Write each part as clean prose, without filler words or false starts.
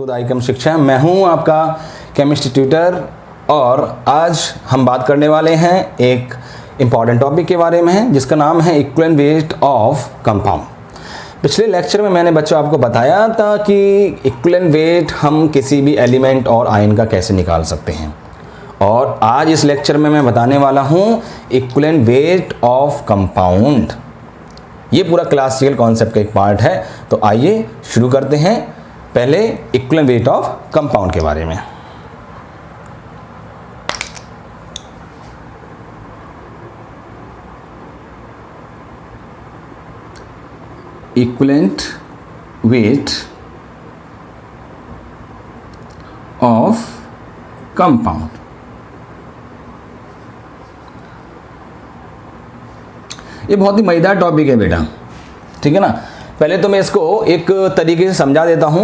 दायिकम शिक्षा। मैं हूं आपका केमिस्ट्री ट्यूटर और आज हम बात करने वाले हैं एक इम्पॉर्टेंट टॉपिक के बारे में है जिसका नाम है इक्विवेलेंट वेट ऑफ कंपाउंड। पिछले लेक्चर में मैंने बच्चों आपको बताया था कि इक्विवेलेंट वेट हम किसी भी एलिमेंट और आयन का कैसे निकाल सकते हैं, और आज इस लेक्चर में मैं बताने वाला हूं इक्विवेलेंट वेट ऑफ कंपाउंड। ये पूरा क्लासिकल कॉन्सेप्ट का एक पार्ट है। तो आइए शुरू करते हैं पहले इक्विवेलेंट वेट ऑफ कंपाउंड के बारे में। Equivalent weight of compound. ये बहुत ही मजेदार टॉपिक है बेटा, ठीक है ना। पहले तो मैं इसको एक तरीके से समझा देता हूँ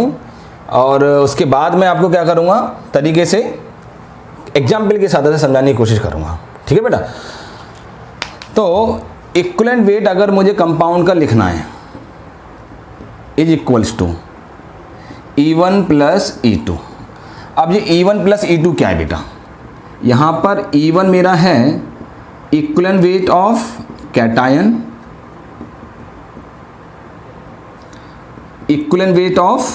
और उसके बाद मैं आपको क्या करूँगा, तरीके से एग्जाम्पल के साथ समझाने की कोशिश करूँगा, ठीक है बेटा। तो इक्विवेलेंट वेट अगर मुझे कंपाउंड का लिखना है is equals to E1 plus E2। अब ये E1 प्लस E2 क्या है बेटा, यहाँ पर E1 मेरा है equivalent weight of cation, equivalent weight of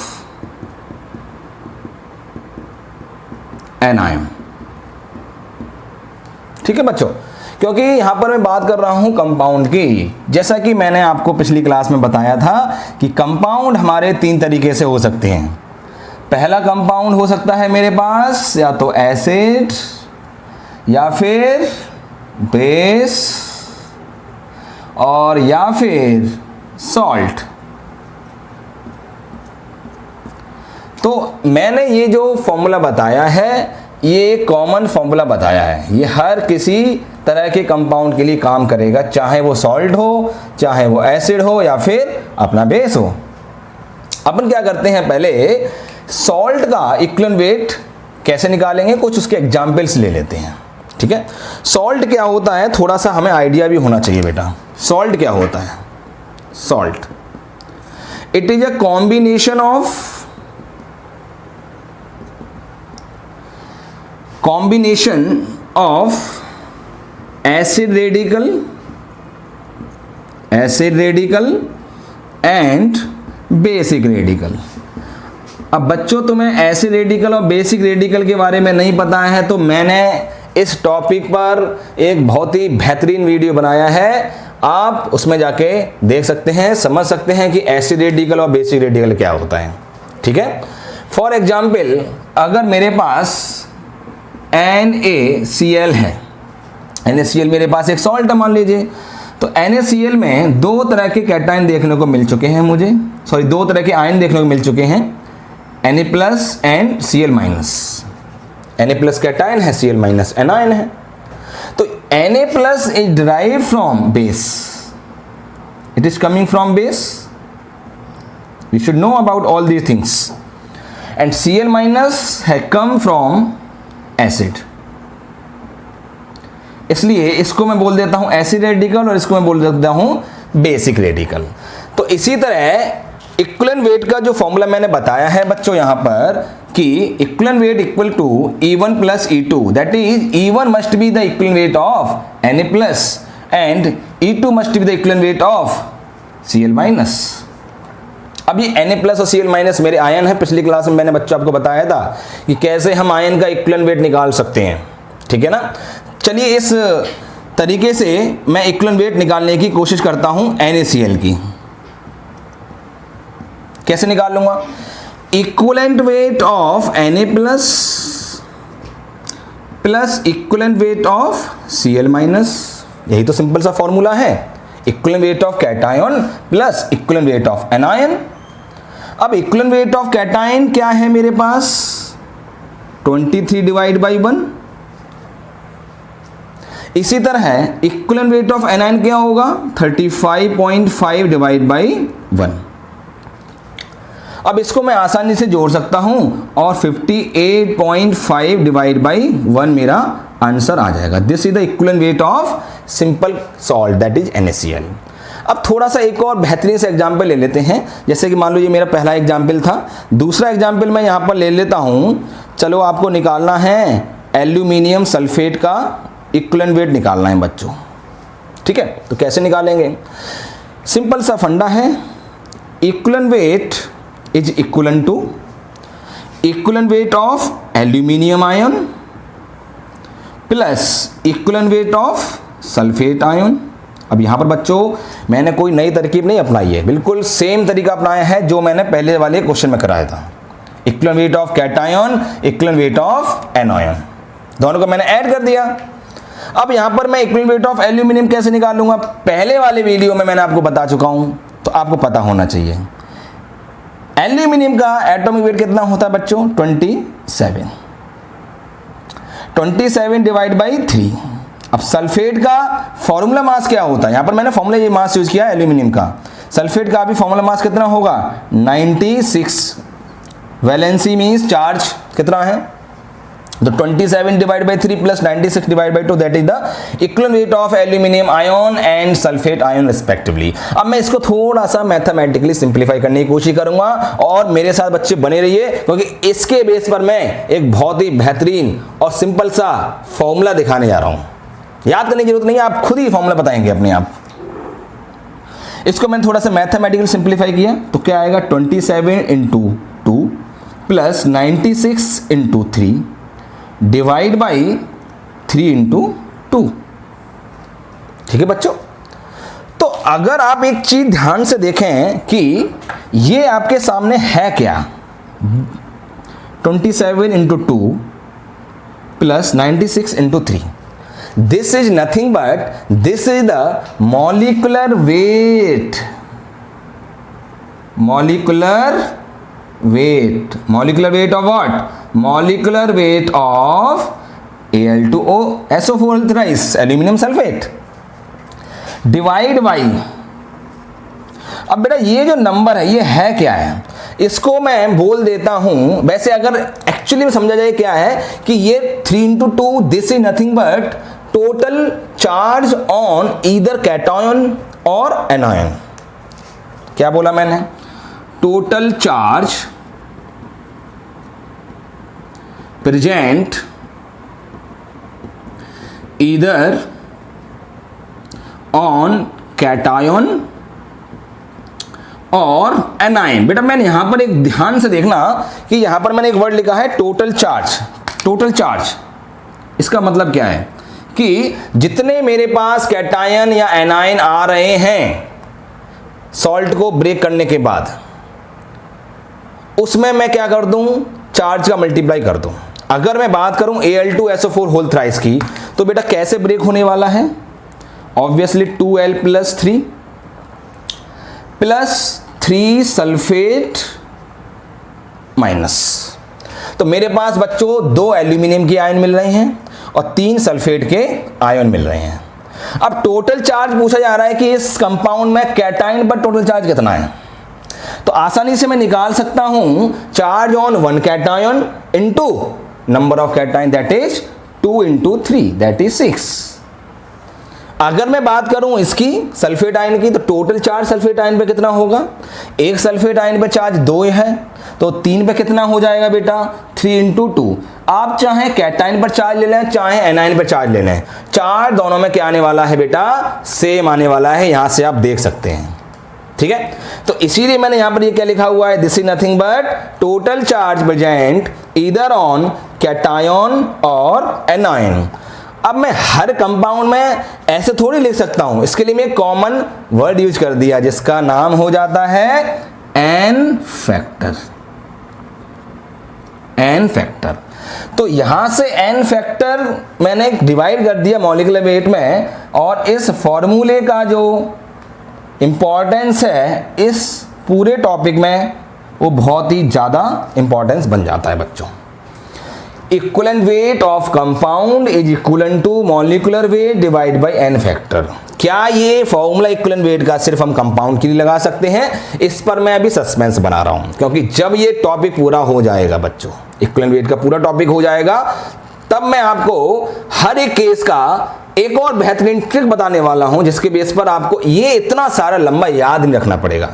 anion, ठीक है बच्चों। क्योंकि यहां पर मैं बात कर रहा हूं कंपाउंड की, जैसा कि मैंने आपको पिछली क्लास में बताया था कि कंपाउंड हमारे तीन तरीके से हो सकते हैं। पहला कंपाउंड हो सकता है मेरे पास या तो एसिड या फिर बेस और या फिर सॉल्ट। तो मैंने ये जो फॉर्मूला बताया है ये कॉमन फॉर्मूला बताया है, ये हर किसी तरह के कंपाउंड के लिए काम करेगा, चाहे वो सॉल्ट हो, चाहे वो एसिड हो या फिर अपना बेस हो। अपन क्या करते हैं, पहले सॉल्ट का इक्विवेलेंट वेट कैसे निकालेंगे, कुछ उसके एग्जाम्पल्स ले लेते हैं, ठीक है। सॉल्ट क्या होता है थोड़ा सा हमें आइडिया भी होना चाहिए बेटा। सॉल्ट क्या होता है, salt it is a combination of acid radical and basic radical. अब बच्चों तुम्हें एसिड रेडिकल और बेसिक रेडिकल के बारे में नहीं पता है तो मैंने इस टॉपिक पर एक बहुत ही बेहतरीन वीडियो बनाया है, आप उसमें जाके देख सकते हैं, समझ सकते हैं कि एसिड रेडिकल और बेसिक रेडिकल क्या होता है, ठीक है। फॉर एग्जाम्पल अगर मेरे पास NaCl है, NaCl मेरे पास एक सॉल्ट है मान लीजिए, तो NaCl में दो तरह के कैटायन देखने को मिल चुके हैं मुझे, सॉरी दो तरह के आयन देखने को मिल चुके हैं, Na plus and Cl minus. Na plus cation है, Cl माइनस एनायन है। तो Na plus is derived from base, it is coming from base, we should know about all these things. And Cl minus है come from acid, इसलिए इसको मैं बोल देता हूं एसिड रेडिकल और इसको मैं बोल देता हूं बेसिक रेडिकल। तो इसी तरह इक्विवेलेंट वेट का जो फॉर्मूला मैंने बताया है बच्चों यहां पर कि equivalent weight equal to E1 plus E2, that is E1 must be the equivalent weight of Na plus and E2 must be the equivalent weight of Cl minus. अब ये Na प्लस और Cl माइनस मेरे ion है। पिछली class में मैंने बच्चों आपको बताया था कि कैसे हम आयन का इक्विवेलेंट वेट निकाल सकते हैं, ठीक है ना। चलिए इस तरीके से मैं इक्विवेलेंट वेट निकालने की कोशिश करता हूं NaCl की। कैसे निकाल लूंगा, equivalent weight of Na plus equivalent weight of Cl minus, यही तो सिंपल सा फॉर्मूला है, equivalent weight of cation plus equivalent weight of anion. अब इक्विवेलेंट वेट ऑफ कैटायन क्या है मेरे पास 23 डिवाइड बाई 1। इसी तरह इक्विवेलेंट वेट ऑफ एनायन क्या होगा 35.5 डिवाइड बाई 1। अब इसको मैं आसानी से जोड़ सकता हूं और 58.5 डिवाइड बाई 1 मेरा आंसर आ जाएगा। This is the equivalent weight of simple salt that is NaCl। अब थोड़ा सा एक और बेहतरीन सा एग्जाम्पल ले लेते हैं। जैसे कि मान लो ये मेरा पहला एग्जाम्पल था, दूसरा एग्जाम्पल मैं यहाँ पर ले लेता हूँ। चलो आपको निकालना है एल्यूमिनियम सल्फेट का इक्विवेलेंट वेट निकालना है बच्चों, ठीक है। तो कैसे निकालेंगे, सिंपल सा फंडा है, equivalent weight is equivalent to equivalent weight of aluminium ion plus equivalent weight of sulphate ion. अब यहाँ पर बच्चों मैंने कोई नई तरकीब नहीं अपनाई है, बिल्कुल सेम तरीका अपनाया है जो मैंने पहले वाले क्वेश्चन में कराया था। Equivalent weight of cation, equivalent weight of anion, दोनों को मैंने ऐड कर दिया। अब यहाँ पर मैं इक्विवेलेंट वेट ऑफ एल्यूमिनियम कैसे निकालूंगा, पहले वाले वीडियो में मैंने आपको बता चुका हूँ, तो आपको पता होना चाहिए। एल्यूमिनियम का एटॉमिक वेट कितना होता है बच्चों, 27 डिवाइड बाई 3। अब सल्फेट का फॉर्मूला मास क्या होता है, यहां पर मैंने फॉर्मूला ये मास यूज किया है एल्यूमिनियम का। सल्फेट का भी फॉर्मूला मास कितना होगा, 96। वैलेंसी मींस चार्ज कितना है, तो 27 divide by 3 plus 96 divide by 2, that is the equivalent weight of aluminium ion and sulphate ion respectively. अब मैं इसको थोड़ा सा मैथमेटिकली सिंप्लीफाई करने की कोशिश करूंगा और मेरे साथ बच्चे बने रहिए, क्योंकि इसके बेस पर मैं एक बहुत ही बेहतरीन और सिंपल सा फॉर्मूला दिखाने जा रहा हूं। याद करने की जरूरत नहीं है, आप खुद ही फॉर्मूला बताएंगे अपने आप। इसको मैंने थोड़ा सा मैथमेटिकली सिंप्लीफाई किया तो क्या आएगा, 27 into 2 plus 96 into 3 divide by 3 into 2। ठीक है बच्चों, तो अगर आप एक चीज ध्यान से देखें कि ये आपके सामने है क्या, 27 into 2 plus 96 into 3, this is nothing but this is the molecular weight, molecular weight of what, molecular weight of Al2O SO4 thrice aluminium sulphate divide by. अब बेटा ये जो नंबर है ये है क्या है, इसको मैं बोल देता हूं। वैसे अगर एक्चुअली में समझा जाए क्या है कि ये 3 into 2 this is nothing but total charge on either cation और एनायन। क्या बोला मैंने, total charge present either on cation और एनायन। बेटा मैंने यहां पर एक ध्यान से देखना कि यहां पर मैंने एक वर्ड लिखा है टोटल चार्ज। टोटल चार्ज इसका मतलब क्या है कि जितने मेरे पास कैटायन या एनायन आ रहे हैं सॉल्ट को ब्रेक करने के बाद, उसमें मैं क्या कर दूं, चार्ज का मल्टीप्लाई कर दूं। अगर मैं बात करूं Al2SO4 होल थ्राइस की, तो बेटा कैसे ब्रेक होने वाला है, obviously 2L plus 3 plus 3 sulphate minus. तो मेरे पास बच्चों 2 एल्यूमिनियम के आयन मिल रहे हैं और 3 सल्फेट के आयन मिल रहे हैं। अब टोटल चार्ज पूछा जा रहा है कि इस कंपाउंड में कैटायन पर टोटल चार्ज कितना है, तो आसानी से मैं निकाल सकता हूं charge on 1 cation into number of cation, that is 2 into 3 that is 6। अगर मैं बात करूं इसकी सल्फेट आयन की, तो टोटल चार्ज सल्फेट आयन पे कितना होगा, एक सल्फेट आयन पे चार्ज 2 है तो 3 पे कितना हो जाएगा बेटा, 3 इंटू 2। आप चाहे कैटायन पर चार्ज ले लें चाहे एनायन पर चार्ज ले लें, चार्ज दोनों में क्या आने वाला है बेटा, सेम आने वाला है। यहां से आप देख सकते हैं, ठीक है। तो इसीलिए मैंने यहां पर ये क्या लिखा हुआ है, this is nothing but total charge present either on cation और एनायन। अब मैं हर कंपाउंड में ऐसे थोड़ी लिख सकता हूं, इसके लिए मैं कॉमन वर्ड यूज कर दिया जिसका नाम हो जाता है एन फैक्टर। एन फैक्टर, तो यहां से एन फैक्टर मैंने डिवाइड कर दिया मॉलिक्यूलर वेट में, और इस फॉर्मूले का जो इंपॉर्टेंस है इस पूरे टॉपिक में वो बहुत ही ज्यादा इंपॉर्टेंस बन जाता है बच्चों। Equivalent weight of compound is equivalent to molecular weight divide by n factor. क्या ये फॉर्मूला इक्विवेलेंट वेट का सिर्फ हम कंपाउंड के लिए लगा सकते हैं, इस पर मैं अभी सस्पेंस बना रहा हूं, क्योंकि जब ये टॉपिक पूरा हो जाएगा बच्चों, इक्विवेलेंट वेट का पूरा टॉपिक हो जाएगा, तब मैं आपको हर एक केस का एक और बेहतरीन ट्रिक बताने वाला हूं जिसके बेस पर आपको ये इतना सारा लंबा याद नहीं रखना पड़ेगा।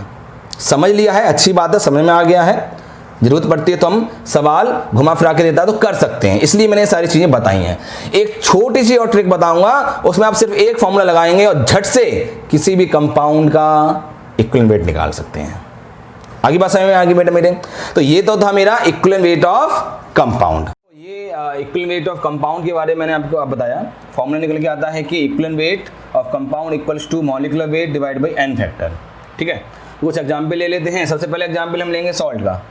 समझ लिया है, अच्छी बात है, समझ में आ गया है। जरूरत पड़ती है तो हम सवाल घुमा फिरा के देता तो कर सकते हैं, इसलिए मैंने ये सारी चीजें बताई हैं। एक छोटी सी और ट्रिक बताऊंगा, उसमें आप सिर्फ एक फॉर्मूला लगाएंगे और झट से किसी भी कंपाउंड का इक्विवेलेंट वेट निकाल सकते हैं। आगे बात समझ में आ गई बेटा मेरे? तो ये तो था मेरा इक्विवेलेंट वेट ऑफ कंपाउंड। ये इक्विवेलेंट वेट ऑफ कंपाउंड के बारे में मैंने आपको बताया। फॉर्मूला निकल के आता है कि equivalent weight of compound equals to molecular weight divide by n factor. ठीक है, कुछ एग्जाम्पल ले लेते हैं। सबसे पहले एग्जाम्पल हम लेंगे सॉल्ट का।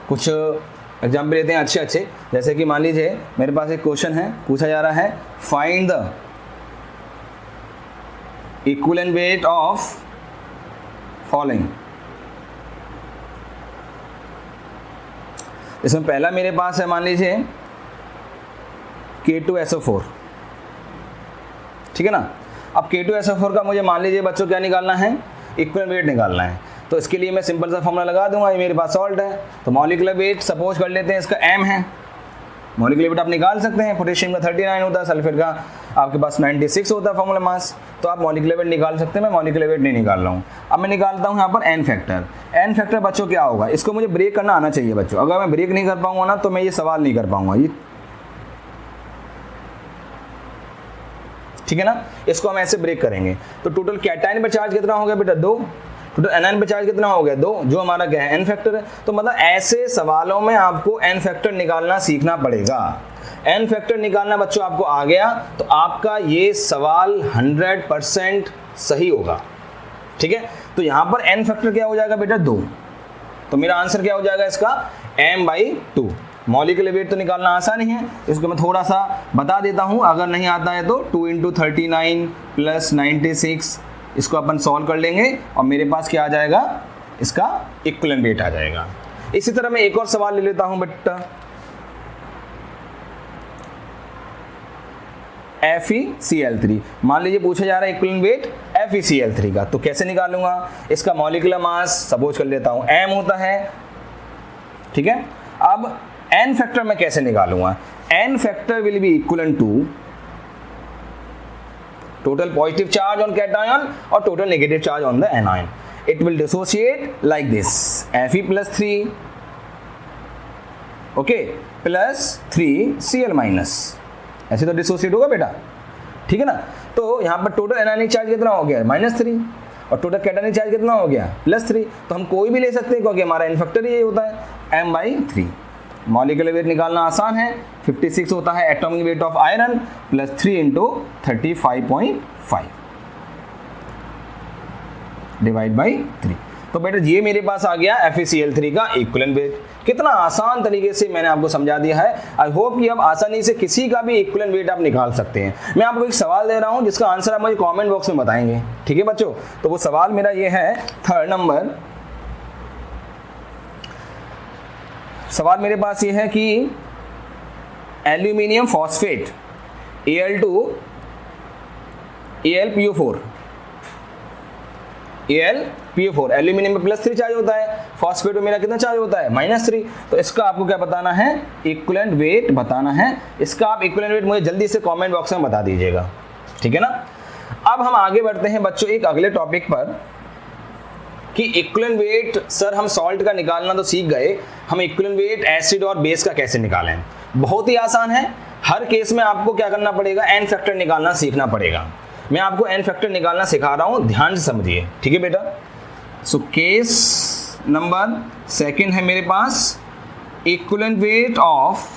कुछ एग्जाम्पल लेते हैं अच्छे अच्छे, जैसे कि मान लीजिए मेरे पास एक क्वेश्चन है, पूछा जा रहा है find the equivalent weight of following. इसमें पहला मेरे पास है मान लीजिए K2SO4, ठीक है ना। अब K2SO4 का मुझे मान लीजिए बच्चों क्या निकालना है, इक्विवेलेंट वेट निकालना है। तो इसके लिए मैं सिंपल सा फॉर्मूला लगा दूंगा। ये मेरे पास सॉल्ट है, तो मॉलिक्यूलर वेट सपोज कर लेते हैं इसका m है। मॉलिक्यूलर वेट आप निकाल सकते हैं, पोटेशियम का 39 होता है, सल्फेट का आपके पास 96 होता है फॉर्मूला मास, तो आप मॉलिक्यूलर वेट निकाल सकते हैं। मैं मॉलिक्यूलर वेट नहीं निकाल रहा हूँ। अब मैं निकालता हूँ यहाँ पर n फैक्टर। n फैक्टर बच्चों क्या होगा, इसको मुझे ब्रेक करना आना चाहिए बच्चों। अगर मैं ब्रेक नहीं कर पाऊंगा ना तो मैं ये सवाल नहीं कर पाऊंगा ये, ठीक है ना। इसको हम ऐसे ब्रेक करेंगे। तो टोटल कैटायन पर चार्ज कितना हो गया बेटा, 2। टोटल एनायन पे चार्ज कितना हो गया, 2, जो हमारा क्या है n फैक्टर है। तो मतलब ऐसे सवालों में आपको n फैक्टर निकालना सीखना पड़ेगा। n फैक्टर निकालना बच्चों आपको आ गया तो आपका ये सवाल 100% सही होगा, ठीक है। तो यहाँ पर n फैक्टर क्या हो जाएगा बेटा, 2। तो मेरा आंसर क्या हो जाएगा इसका, m/2। मॉलिक्यूलर वेट तो निकालना आसान ही है, इसको मैं थोड़ा सा बता देता हूँ। अगर नहीं आता है तो 2 × 39 + 96 इसको अपन सॉल्व कर लेंगे और मेरे पास क्या आ जाएगा, इसका इक्विवेलेंट वेट आ जाएगा। इसी तरह मैं एक और सवाल ले लेता हूं बेटा, FeCl3। मान लीजिए पूछा जा रहा है इक्विवेलेंट वेट FeCl3 का, तो कैसे निकालूंगा, इसका मॉलिक्यूलर मास सपोज कर लेता हूं m होता है, ठीक है। अब n फैक्टर मैं कैसे निकालूंगा, n factor will be equivalent to total positive charge on cation or total negative charge on the anion. It will dissociate like this, Fe + 3, okay, plus 3Cl-, ऐसे तो डिसोसिएट होगा बेटा, ठीक है ना। तो यहाँ पर टोटल एनायनिक चार्ज कितना हो गया, -3, और टोटल कैटायनिक चार्ज कितना हो गया, +3। तो हम कोई भी ले सकते हैं क्योंकि हमारा n फैक्टर यही होता है, m/3। मॉलिक्यूलर वेट निकालना आसान है, 56 होता है atomic weight of iron, + 3 × 35.5 divide by 3। तो बेटा ये मेरे पास आ गया FeCl3 का इक्विवेलेंट वेट। कितना आसान तरीके से मैंने आपको समझा दिया है। आई होप कि अब आसानी से किसी का भी इक्विवेलेंट वेट आप निकाल सकते हैं। मैं आपको एक सवाल दे रहा हूं जिसका आंसर आप मुझे कमेंट बॉक्स में बताएंगे, ठीक है बच्चों। तो वो सवाल मेरा ये है, 3rd नंबर सवाल मेरे पास ये है कि aluminium phosphate Al2 AlPO4 aluminium में +3 चार्ज होता है, फॉस्फेट में मेरा कितना चार्ज होता है, -3। तो इसका आपको क्या बताना है, इक्विवेलेंट वेट बताना है। इसका आप इक्विवेलेंट वेट मुझे जल्दी से कमेंट बॉक्स में बता दीजिएगा, ठीक है ना। अब हम आगे बढ़ते हैं बच्चों एक अगले टॉपिक पर कि इक्विवेलेंट वेट, सर हम सॉल्ट का निकालना तो सीख गए, हम इक्विवेलेंट वेट एसिड और बेस का कैसे निकालें। बहुत ही आसान है, हर केस में आपको क्या करना पड़ेगा, n फैक्टर निकालना सीखना पड़ेगा। मैं आपको n फैक्टर निकालना सिखा रहा हूं, ध्यान से समझिए, ठीक है बेटा। सो केस नंबर 2 है मेरे पास इक्विवेलेंट वेट ऑफ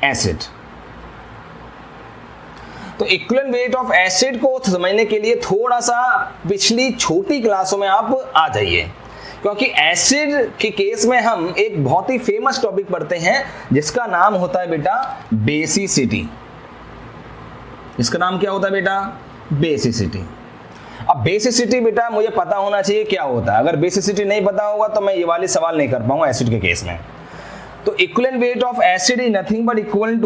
एसिड। तो इक्विवेलेंट वेट ऑफ एसिड को समझने के लिए थोड़ा सा पिछली छोटी क्लासों में आप आ जाइए, क्योंकि एसिड के केस में हम एक बहुत ही फेमस टॉपिक पढ़ते हैं जिसका नाम होता है बेटा बेसिसिटी। इसका नाम क्या होता है बेटा, बेसिसिटी। अब बेसिसिटी बेटा मुझे पता होना चाहिए क्या होता है। अगर बेसिसिटी नहीं पता होगा तो मैं ये वाले सवाल नहीं कर पाऊंगा एसिड के केस में। तो equivalent weight of acid is nothing but equivalent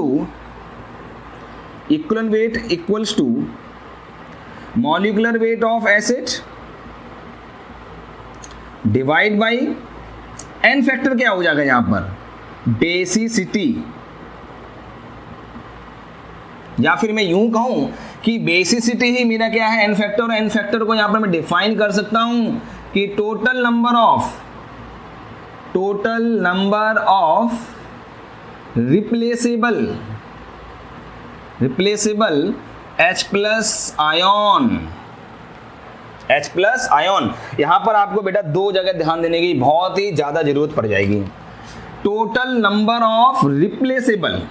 weight equals to molecular weight of acid divide by n factor क्या हो जाएगा यहां पर, बेसिसिटी। या फिर मैं यूं कहूं कि बेसिसिटी ही मेरा क्या है, एन फैक्टर, और एन फैक्टर को यहां पर मैं डिफाइन कर सकता हूं कि total number of replaceable H plus ion. यहां पर आपको बेटा दो जगह ध्यान देने की बहुत ही ज्यादा जरूरत पड़ जाएगी। Total number of replaceable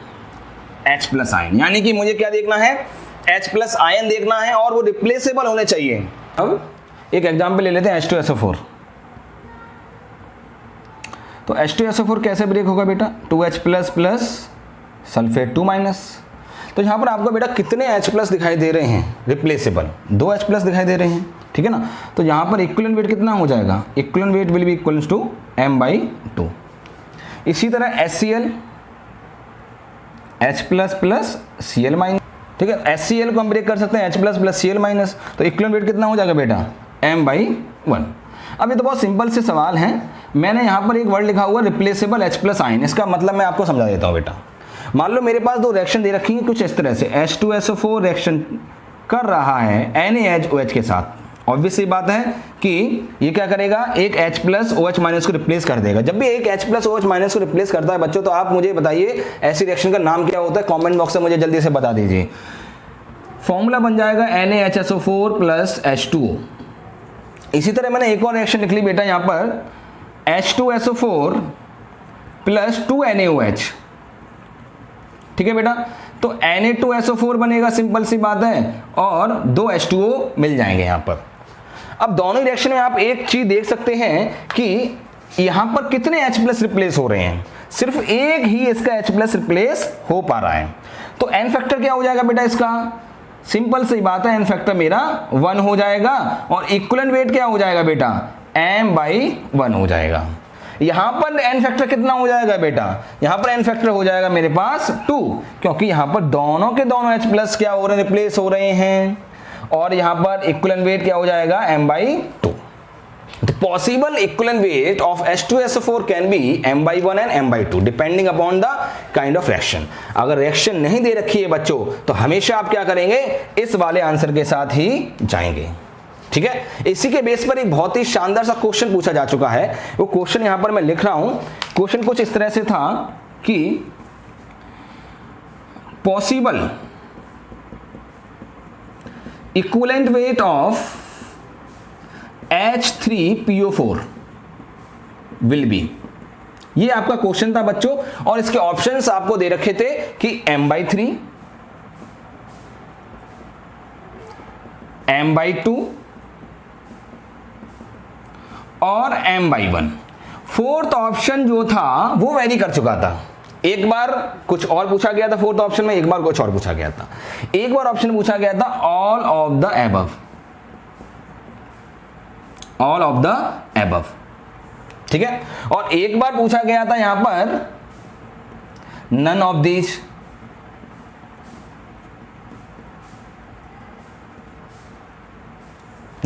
H plus ion, यानी कि मुझे क्या देखना है, H प्लस आयन देखना है और वो रिप्लेसेबल होने चाहिए। अब एक एग्जांपल ले लेते हैं H2SO4। तो H2SO4 कैसे ब्रेक होगा बेटा, 2H plus plus sulphate 2 minus. तो यहाँ पर आपको बेटा कितने H प्लस दिखाई दे रहे हैं रिप्लेसेबल, 2 H प्लस दिखाई दे रहे हैं, ठीक है ना। तो यहाँ पर इक्विवेलेंट वेट कितना हो जाएगा, equivalent weight will be equals to m/2। इसी तरह HCl H plus plus Cl minus, ठीक है। HCl को हम ब्रेक कर सकते हैं H plus plus Cl minus, तो इक्विवेलेंट वेट कितना हो जाएगा बेटा, m/1। अब ये तो बहुत सिंपल से सवाल है। मैंने यहाँ पर एक वर्ड लिखा हुआ रिप्लेसेबल H प्लस आयन, इसका मतलब मैं आपको समझा देता हूँ बेटा। मान लो मेरे पास दो रिएक्शन दे रखी है कुछ इस तरह से, H2SO4 रिएक्शन कर रहा है NaHOH के साथ। ऑब्वियस सी बात है कि ये क्या करेगा, एक H प्लस OH माइनस को रिप्लेस कर देगा। जब भी एक H प्लस OH माइनस को रिप्लेस करता है बच्चों, तो आप मुझे बताइए ऐसी रिएक्शन का नाम क्या होता है, कमेंट बॉक्स में मुझे जल्दी से बता दीजिए। फॉर्मूला बन जाएगा NaHSO4 प्लस H2O। इसी तरह मैंने एक और रिएक्शन लिख ली बेटा यहाँ पर, H2SO4 प्लस 2NaOH, ठीक है बेटा। तो Na2SO4 बनेगा, सिंपल सी बात है, और 2 H2O मिल जाएंगे यहाँ पर। अब दोनों रिएक्शन में आप एक चीज देख सकते हैं कि यहां पर कितने H प्लस रिप्लेस हो रहे हैं, सिर्फ एक ही इसका H प्लस रिप्लेस हो पा रहा है। तो एन फैक्टर क्या हो जाएगा बेटा इसका, सिंपल सी बात है, एन फैक्टर मेरा 1 हो जाएगा, और इक्विवेलेंट वेट क्या हो जाएगा बेटा, m/1 हो जाएगा। यहां पर एन फैक्टर कितना हो जाएगा बेटा, यहां पर एन फैक्टर हो जाएगा मेरे पास 2, क्योंकि यहां पर दोनों के दोनों H प्लस क्या हो रहे हैं, रिप्लेस हो रहे हैं, और यहां पर इक्विवेलेंट वेट क्या हो जाएगा, m/2। The possible equivalent weight of H2SO4 can be m/1 and m/2 depending upon the kind of reaction। अगर रिएक्शन नहीं दे रखी है बच्चों, तो हमेशा आप क्या करेंगे, इस वाले आंसर के साथ ही जाएंगे, ठीक है। इसी के बेस पर एक बहुत ही शानदार सा क्वेश्चन पूछा जा चुका है। वो क्वेश्चन यहां पर मैं लिख रहा हूं। क्वेश्चन कुछ इस तरह से था कि possible equivalent weight of H3PO4 will be, ये आपका क्वेश्चन था बच्चों, और इसके ऑप्शंस आपको दे रखे थे कि m/3, m/2 और m/1। फोर्थ ऑप्शन जो था वो वेरी कर चुका था। एक बार कुछ और पूछा गया था फोर्थ ऑप्शन में, एक बार कुछ और पूछा गया था। एक बार ऑप्शन पूछा गया था all of the above, all of the above, ठीक है। और एक बार पूछा गया था यहां पर none of these,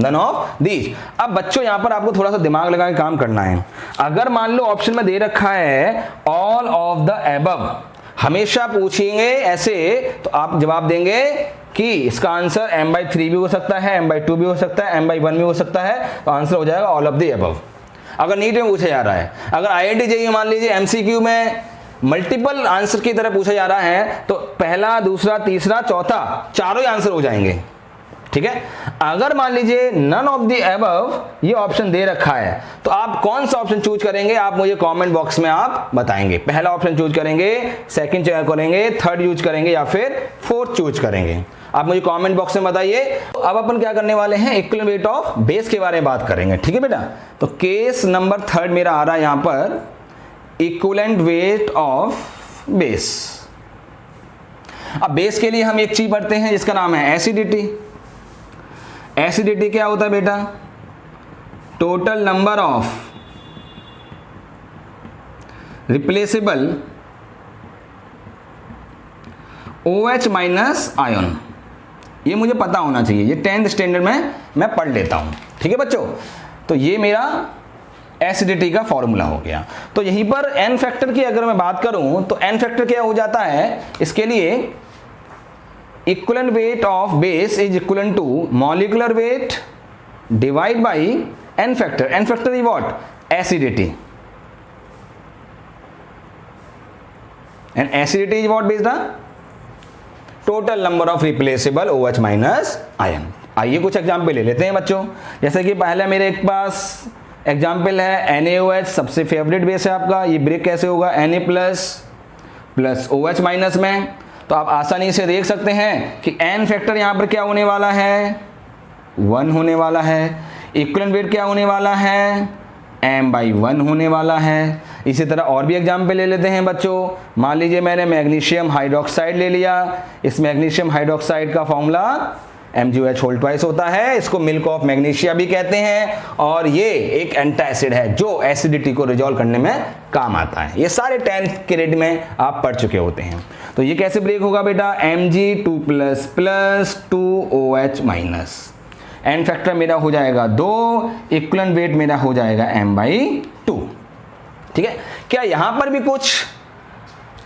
none of these. अब बच्चों यहां पर आपको थोड़ा सा दिमाग लगा के काम करना है। अगर मान लो ऑप्शन में दे रखा है ऑल ऑफ द एबव, हमेशा पूछेंगे ऐसे, तो आप जवाब देंगे कि इसका आंसर m/3 भी हो सकता है, m/2 भी हो सकता है, m/1 भी हो सकता है, तो आंसर हो जाएगा ऑल ऑफ द अबव। अगर नीट में पूछा जा रहा है, अगर IIT JEE मान लीजिए MCQ में मल्टीपल आंसर की तरह पूछा जा रहा है, तो पहला, दूसरा, तीसरा, चौथा, चारों ही आंसर हो जाएंगे, ठीक है। अगर मान लीजिए नन ऑफ द अबव ये ऑप्शन दे रखा है, तो आप कौन सा ऑप्शन चूज करेंगे, आप मुझे कमेंट बॉक्स में आप बताएंगे। पहला ऑप्शन चूज करेंगे, सेकंड चूज करेंगे, थर्ड यूज करेंगे, या फिर फोर्थ चूज करेंगे, आप मुझे कमेंट बॉक्स में बताइए। अब अपन क्या करने वाले हैं, इक्विवेलेंट वेट ऑफ बेस के बारे में बात करेंगे, ठीक है बेटा। तो केस नंबर 3 मेरा आ रहा है यहां पर, इक्विवेलेंट वेट ऑफ बेस। अब बेस के लिए हम एक चीज पढ़ते हैं जिसका नाम है एसिडिटी। एसिडिटी क्या होता है बेटा, total number of replaceable OH minus ion. ये मुझे पता होना चाहिए, ये 10th स्टैंडर्ड में मैं पढ़ लेता हूं, ठीक है बच्चों। तो ये मेरा एसिडिटी का फॉर्मूला हो गया। तो यहीं पर एन फैक्टर की अगर मैं बात करूं, तो एन फैक्टर क्या हो जाता है इसके लिए, equivalent weight of base is equivalent to molecular weight divide by n factor. n factor is what? Acidity. and acidity is what based on total number of replaceable OH minus ion. आइए कुछ example ले लेते हैं बच्चों. जैसे कि पहले मेरे एक पास एग्जाम्पल है NaOH, सबसे फेवरेट बेस है आपका. ये ब्रेक कैसे होगा? Na प्लस OH माइनस में. तो आप आसानी से देख सकते हैं कि n फैक्टर यहाँ पर क्या होने वाला है? 1 होने वाला है. इक्विवेलेंट वेट क्या होने वाला है? m/1 होने वाला है. इसी तरह और भी एग्जाम्पल ले लेते हैं बच्चों. मान लीजिए मैंने मैग्नीशियम हाइड्रोक्साइड ले लिया. इस मैग्नीशियम हाइड्रोक्साइड का फॉर्मूला MgOH होल ट्वाइस होता है. इसको मिल्क ऑफ मैग्नीशिया भी कहते हैं. और ये एक एंटासिड है जो एसिडिटी को रिजॉल्व करने में काम आता है. ये सारे 10th ग्रेड में आप पढ़ चुके होते हैं. तो ये कैसे ब्रेक होगा बेटा? Mg2+ 2OH minus. n factor मेरा हो जाएगा 2, इक्विवेलेंट वेट मेरा हो जाएगा m/2. ठीक है. क्या यहां पर भी कुछ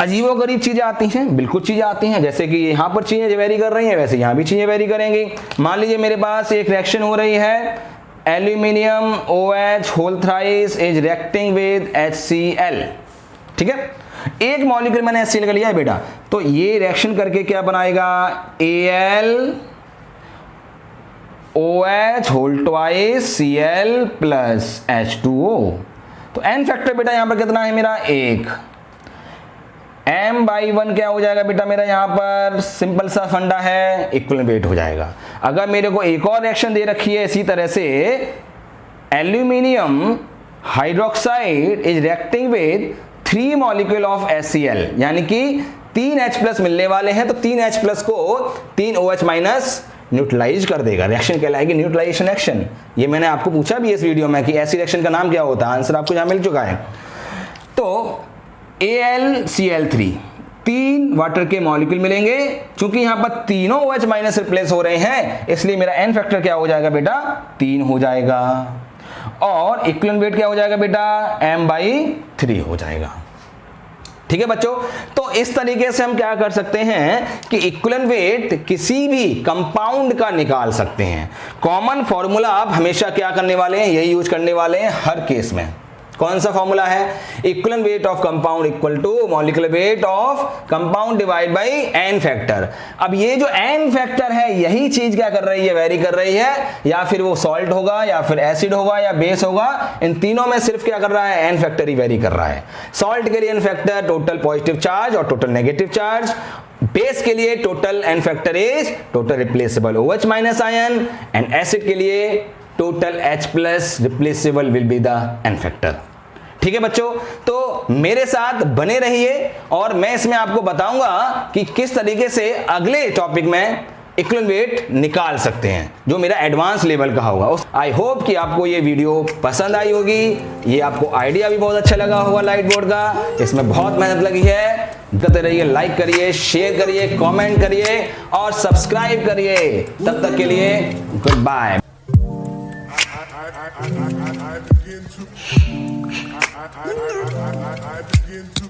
अजीबोगरीब चीजें आती हैं? बिल्कुल चीजें आती हैं. जैसे कि यहां पर चीजें वेरी कर रही हैं, वैसे यहां भी चीजें वेरी करेंगी. मान लीजिए मेरे पास एक रिएक्शन हो रही है. Aluminium OH whole thrice is reacting with HCl. ठीक है. एक मॉलिक्यूल मैंने HCl का लिया है बेटा. तो ये रिएक्शन करके क्या बनाएगा? Al OH whole twice Cl plus H2O. तो n फैक्टर बेटा यहां पर कितना है मेरा? 1. m/1 क्या हो जाएगा बेटा मेरा? यहां पर सिंपल सा फंडा है, इक्विवेलेंट वेट हो जाएगा. अगर मेरे को एक और रिएक्शन दे रखी है इसी तरह से, aluminium hydroxide is reacting with 3 molecule of HCl, यानी कि 3 H+ मिलने वाले हैं. तो 3 H+ को 3 OH माइनस न्यूट्रलाइज कर देगा. रिएक्शन कहलाएगी न्यूट्रलाइजेशन एक्शन. ये मैंने आपको पूछा भी इस वीडियो में कि ऐसी रिएक्शन का नाम क्या होता है. आंसर आपको यहां मिल चुका है. तो AlCl3 3 वाटर के मॉलिक्यूल मिलेंगे. चूंकि यहां पर तीनों OH माइनस रिप्लेस हो रहे हैं, इसलिए मेरा n फैक्टर क्या हो जाएगा बेटा? 3 हो जाएगा. और इक्विवेलेंट वेट क्या हो जाएगा बेटा? m/3 हो जाएगा. ठीक है बच्चों. तो इस तरीके से हम क्या कर सकते हैं कि इक्विवेलेंट वेट किसी भी कंपाउंड का निकाल सकते हैं. कॉमन फॉर्मूला आप हमेशा क्या करने वाले हैं? यही यूज करने वाले हैं हर केस में. कौन सा फॉर्मूला है? Equivalent weight of compound equal to molecular weight of compound divide by n factor. अब ये जो n फैक्टर है, यही चीज क्या कर रही है? वेरी कर रही है. या फिर वो सॉल्ट होगा, या फिर एसिड होगा, या बेस होगा. इन तीनों में सिर्फ क्या कर रहा है? n फैक्टर ही वेरी कर रहा है. सॉल्ट के लिए n factor total positive charge और टोटल नेगेटिव चार्ज. बेस के लिए total n factor is total replaceable OH minus ion. And acid के लिए total H+ replaceable will be the n factor. ठीक है बच्चों. तो मेरे साथ बने रहिए और मैं इसमें आपको बताऊंगा कि किस तरीके से अगले टॉपिक में इक्विवेलेंट वेट निकाल सकते हैं, जो मेरा एडवांस लेवल का होगा. आई होप कि आपको ये वीडियो पसंद आई होगी. ये आपको आइडिया भी बहुत अच्छा लगा होगा लाइट बोर्ड का. इसमें बहुत मेहनत लगी है. करते रहिए, लाइक करिए, शेयर करिए, कमेंट करिए और सब्सक्राइब करिए. तब तक के लिए good bye. I begin to